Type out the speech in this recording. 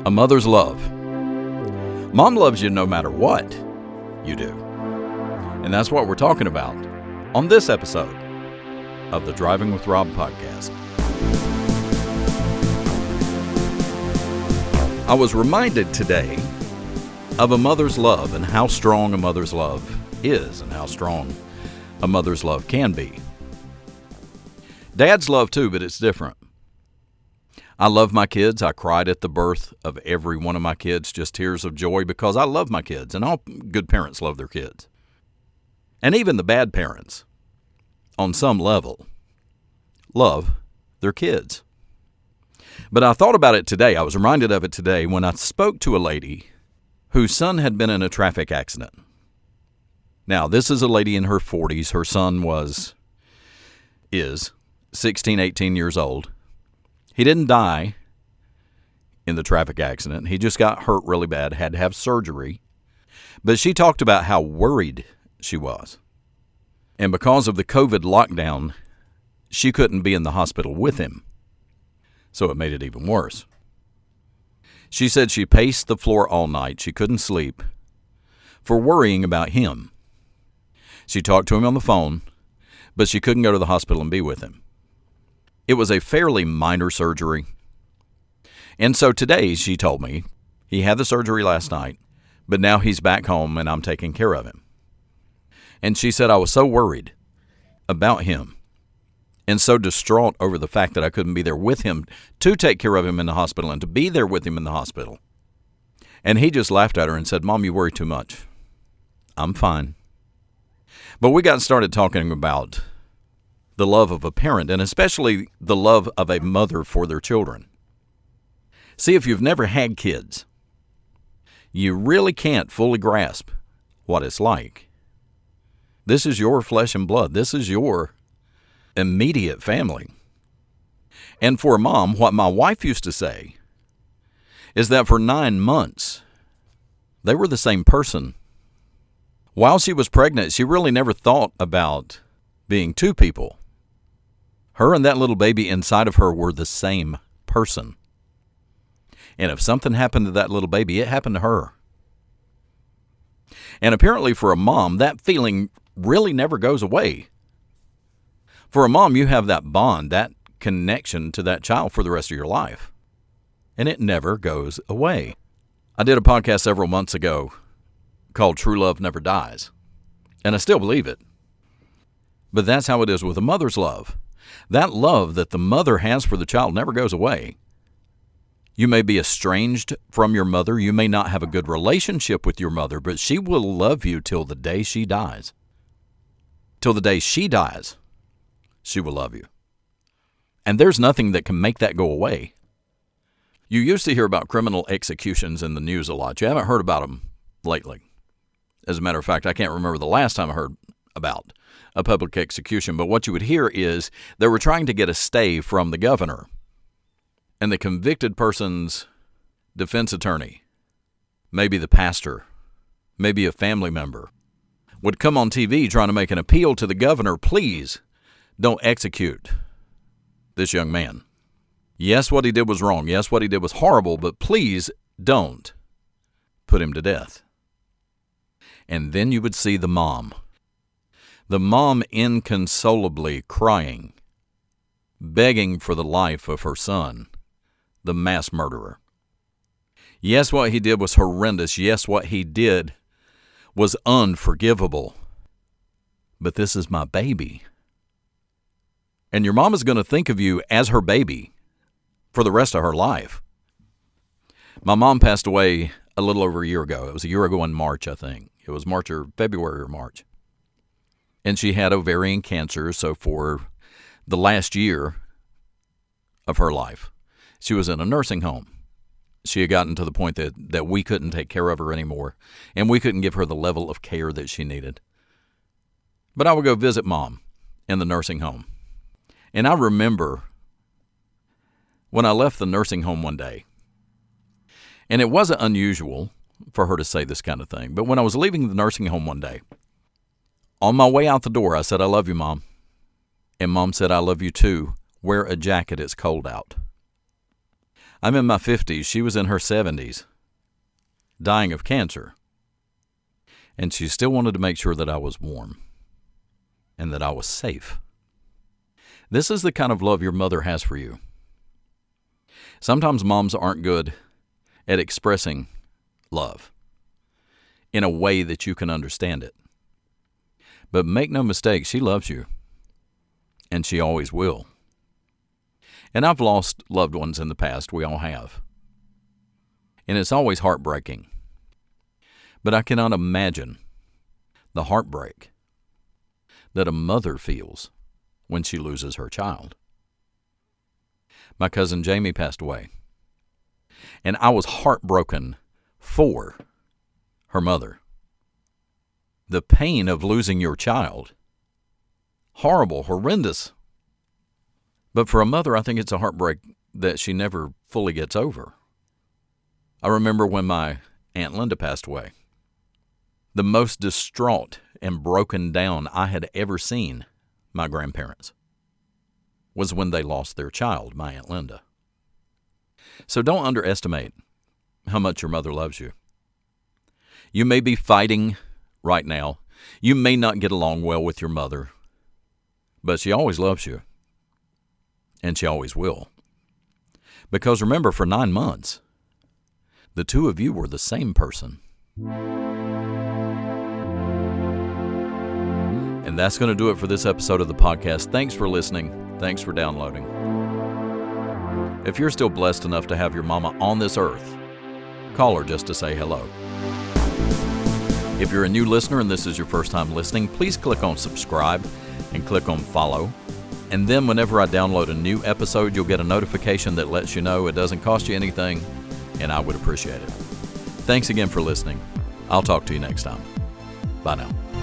A mother's love. Mom loves you no matter what you do. And that's what we're talking about on this episode of the Driving with Rob podcast. I was reminded today of a mother's love and how strong a mother's love is and how strong a mother's love can be. Dad's love too, but it's different. I love my kids. I cried at the birth of every one of my kids, just tears of joy, because I love my kids, and all good parents love their kids. And even the bad parents, on some level, love their kids. But I thought about it today. I was reminded of it today when I spoke to a lady whose son had been in a traffic accident. Now, this is a lady in her 40s. Her son is 16, 18 years old. He didn't die in the traffic accident. He just got hurt really bad, had to have surgery. But she talked about how worried she was. And because of the COVID lockdown, she couldn't be in the hospital with him. So it made it even worse. She said she paced the floor all night. She couldn't sleep for worrying about him. She talked to him on the phone, but she couldn't go to the hospital and be with him. It was a fairly minor surgery. And so today, she told me, he had the surgery last night, but now he's back home and I'm taking care of him. And she said, I was so worried about him and so distraught over the fact that I couldn't be there with him to take care of him in the hospital and to be there with him in the hospital. And he just laughed at her and said, Mom, you worry too much. I'm fine. But we got started talking about the love of a parent, and especially the love of a mother for their children. See, if you've never had kids, you really can't fully grasp what it's like. This is your flesh and blood. This is your immediate family. And for a mom, what my wife used to say is that for 9 months, they were the same person. While she was pregnant, she really never thought about being two people. Her and that little baby inside of her were the same person. And if something happened to that little baby, it happened to her. And apparently for a mom, that feeling really never goes away. For a mom, you have that bond, that connection to that child for the rest of your life. And it never goes away. I did a podcast several months ago called True Love Never Dies. And I still believe it. But that's how it is with a mother's love. That love that the mother has for the child never goes away. You may be estranged from your mother. You may not have a good relationship with your mother, but she will love you till the day she dies. Till the day she dies, she will love you. And there's nothing that can make that go away. You used to hear about criminal executions in the news a lot. You haven't heard about them lately. As a matter of fact, I can't remember the last time I heard about a public execution, but what you would hear is they were trying to get a stay from the governor, and the convicted person's defense attorney, maybe the pastor, maybe a family member, would come on TV trying to make an appeal to the governor, please don't execute this young man. Yes, what he did was wrong. Yes, what he did was horrible, but please don't put him to death. And then you would see the mom inconsolably crying, begging for the life of her son, the mass murderer. Yes, what he did was horrendous. Yes, what he did was unforgivable. But this is my baby. And your mom is going to think of you as her baby for the rest of her life. My mom passed away a little over a year ago. It was a year ago in March, I think. It was March or February or March. And she had ovarian cancer, so for the last year of her life, she was in a nursing home. She had gotten to the point that we couldn't take care of her anymore, and we couldn't give her the level of care that she needed. But I would go visit Mom in the nursing home. And I remember when I left the nursing home one day, and it wasn't unusual for her to say this kind of thing, but when I was leaving the nursing home one day, on my way out the door, I said, I love you, Mom. And Mom said, I love you too. Wear a jacket, it's cold out. I'm in my 50s. She was in her 70s, dying of cancer. And she still wanted to make sure that I was warm and that I was safe. This is the kind of love your mother has for you. Sometimes moms aren't good at expressing love in a way that you can understand it. But make no mistake, she loves you, and she always will. And I've lost loved ones in the past. We all have. And it's always heartbreaking. But I cannot imagine the heartbreak that a mother feels when she loses her child. My cousin Jamie passed away, and I was heartbroken for her mother. The pain of losing your child, horrible, horrendous. But for a mother, I think it's a heartbreak that she never fully gets over. I remember when my Aunt Linda passed away. The most distraught and broken down I had ever seen my grandparents was when they lost their child, my Aunt Linda. So don't underestimate how much your mother loves you. You may be fighting right now. You may not get along well with your mother, but she always loves you, and she always will. Because remember, for 9 months, the two of you were the same person. And that's going to do it for this episode of the podcast. Thanks for listening. Thanks for downloading. If you're still blessed enough to have your mama on this earth, call her just to say hello. If you're a new listener and this is your first time listening, please click on subscribe and click on follow. And then whenever I download a new episode, you'll get a notification that lets you know it doesn't cost you anything, and I would appreciate it. Thanks again for listening. I'll talk to you next time. Bye now.